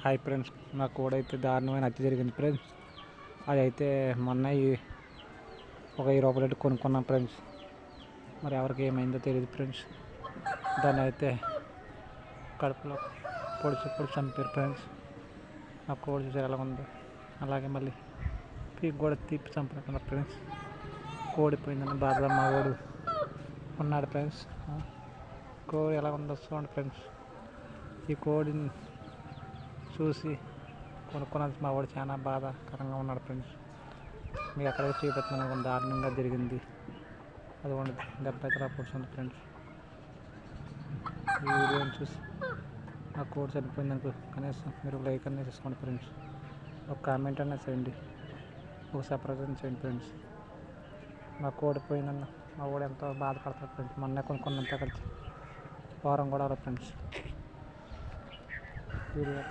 Hi friends, నా code అయితే దారుణమైన హత్య జరిగింది ఫ్రెండ్స్. అదైతే మొన్న ఒక 20 రూపాయలు కొనుక్కున్నాం ఫ్రెండ్స్. మరి ఎవరికి ఏమైందో తెలియదు ఫ్రెండ్స్. దాన్ని అయితే కడుపులో పొడిచి చంపారు ఫ్రెండ్స్. నా కోడి చూసారు ఎలా ఉందో. అలాగే మళ్ళీ పీక్ కూడా తీపి చంపినట్టున్నారు ఫ్రెండ్స్. కోడిపోయిందని బాధ మా వాడు ఉన్నాడు ఫ్రెండ్స్. కోడి ఎలా ఉందో చూడండి ఫ్రెండ్స్. ఈ కోడిని చూసి కొనుక్కున్నది మా వాడు చాలా బాధాకరంగా ఉన్నాడు ఫ్రెండ్స్. మీకు ఎక్కడికి చూపెడుతున్నాను, దారుణంగా జరిగింది. అది ఉండి దెబ్బ అయితే కూర్చుంది ఫ్రెండ్స్. ఈ వీడియోని చూసి నా కోడ్ చనిపోయిందనుకో కనీసం మీరు లైక్ అనేది చేసుకోండి ఫ్రెండ్స్. ఒక కామెంట్ అనేది చేయండి, ఒక సబ్స్క్రైబ్ చేయండి ఫ్రెండ్స్. నా కోడ్ పోయిందన్న మా వాడు ఎంతో బాధపడతాడు ఫ్రెండ్స్. మొన్న కొనుక్కున్నంత కలిసి వారం కూడా ఫ్రెండ్స్. వీడియో